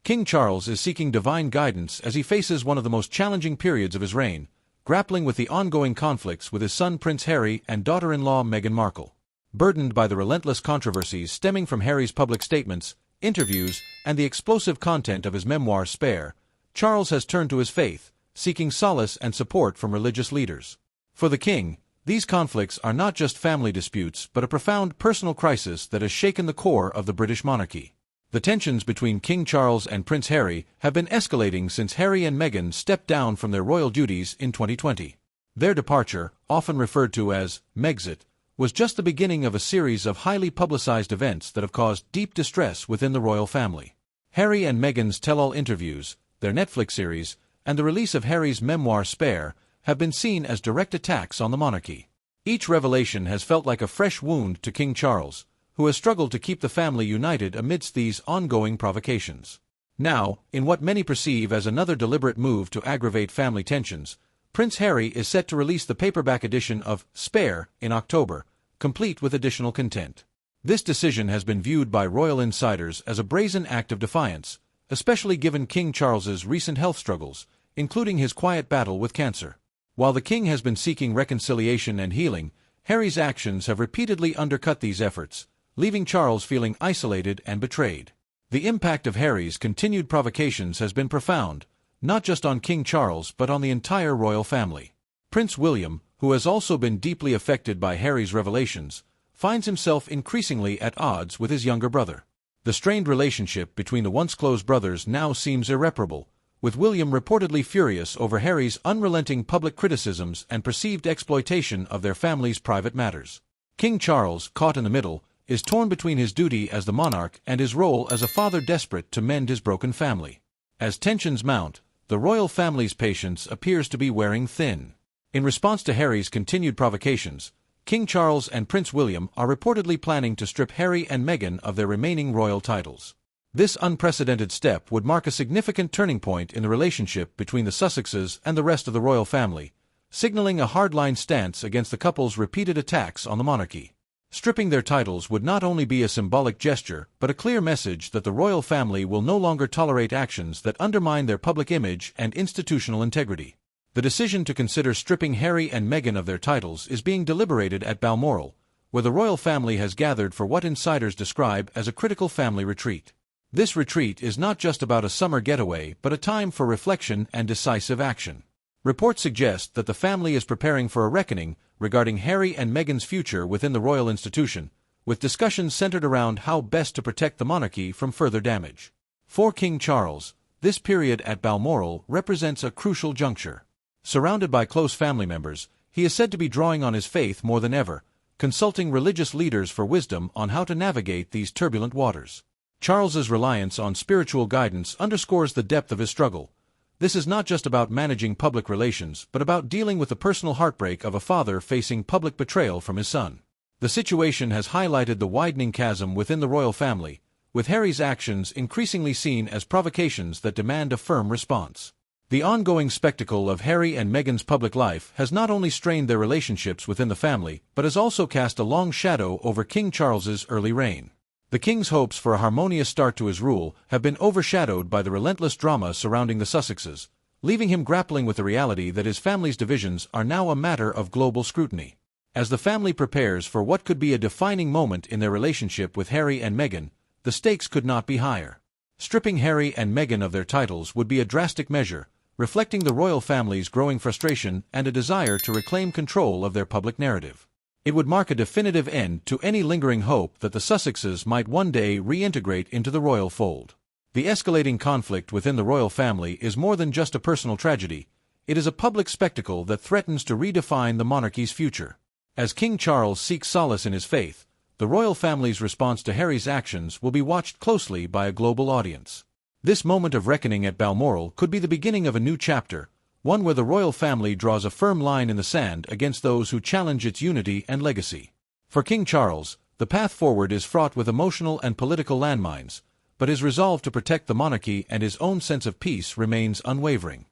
King Charles is seeking divine guidance as he faces one of the most challenging periods of his reign, grappling with the ongoing conflicts with his son Prince Harry and daughter-in-law Meghan Markle. Burdened by the relentless controversies stemming from Harry's public statements, interviews, and the explosive content of his memoir Spare, Charles has turned to his faith, seeking solace and support from religious leaders. For the king, these conflicts are not just family disputes but a profound personal crisis that has shaken the core of the British monarchy. The tensions between King Charles and Prince Harry have been escalating since Harry and Meghan stepped down from their royal duties in 2020. Their departure, often referred to as Megxit, was just the beginning of a series of highly publicized events that have caused deep distress within the royal family. Harry and Meghan's tell-all interviews, their Netflix series, and the release of Harry's memoir Spare have been seen as direct attacks on the monarchy. Each revelation has felt like a fresh wound to King Charles, who has struggled to keep the family united amidst these ongoing provocations. Now, in what many perceive as another deliberate move to aggravate family tensions, Prince Harry is set to release the paperback edition of Spare in October, complete with additional content. This decision has been viewed by royal insiders as a brazen act of defiance, especially given King Charles's recent health struggles, including his quiet battle with cancer. While the king has been seeking reconciliation and healing, Harry's actions have repeatedly undercut these efforts, leaving Charles feeling isolated and betrayed. The impact of Harry's continued provocations has been profound, not just on King Charles but on the entire royal family. Prince William, who has also been deeply affected by Harry's revelations, finds himself increasingly at odds with his younger brother. The strained relationship between the once close brothers now seems irreparable, with William reportedly furious over Harry's unrelenting public criticisms and perceived exploitation of their family's private matters. King Charles, caught in the middle, is torn between his duty as the monarch and his role as a father desperate to mend his broken family. As tensions mount, the royal family's patience appears to be wearing thin. In response to Harry's continued provocations, King Charles and Prince William are reportedly planning to strip Harry and Meghan of their remaining royal titles. This unprecedented step would mark a significant turning point in the relationship between the Sussexes and the rest of the royal family, signaling a hardline stance against the couple's repeated attacks on the monarchy. Stripping their titles would not only be a symbolic gesture but a clear message that the royal family will no longer tolerate actions that undermine their public image and institutional integrity. The decision to consider stripping Harry and Meghan of their titles is being deliberated at Balmoral, where the royal family has gathered for what insiders describe as a critical family retreat. This retreat is not just about a summer getaway but a time for reflection and decisive action. Reports suggest that the family is preparing for a reckoning regarding Harry and Meghan's future within the royal institution, with discussions centered around how best to protect the monarchy from further damage. For King Charles, this period at Balmoral represents a crucial juncture. Surrounded by close family members, he is said to be drawing on his faith more than ever, consulting religious leaders for wisdom on how to navigate these turbulent waters. Charles's reliance on spiritual guidance underscores the depth of his struggle. This is not just about managing public relations but about dealing with the personal heartbreak of a father facing public betrayal from his son. The situation has highlighted the widening chasm within the royal family, with Harry's actions increasingly seen as provocations that demand a firm response. The ongoing spectacle of Harry and Meghan's public life has not only strained their relationships within the family but has also cast a long shadow over King Charles's early reign. The king's hopes for a harmonious start to his rule have been overshadowed by the relentless drama surrounding the Sussexes, leaving him grappling with the reality that his family's divisions are now a matter of global scrutiny. As the family prepares for what could be a defining moment in their relationship with Harry and Meghan, the stakes could not be higher. Stripping Harry and Meghan of their titles would be a drastic measure, reflecting the royal family's growing frustration and a desire to reclaim control of their public narrative. It would mark a definitive end to any lingering hope that the Sussexes might one day reintegrate into the royal fold. The escalating conflict within the royal family is more than just a personal tragedy. It is a public spectacle that threatens to redefine the monarchy's future. As King Charles seeks solace in his faith, the royal family's response to Harry's actions will be watched closely by a global audience. This moment of reckoning at Balmoral could be the beginning of a new chapter, one where the royal family draws a firm line in the sand against those who challenge its unity and legacy. For King Charles, the path forward is fraught with emotional and political landmines, but his resolve to protect the monarchy and his own sense of peace remains unwavering.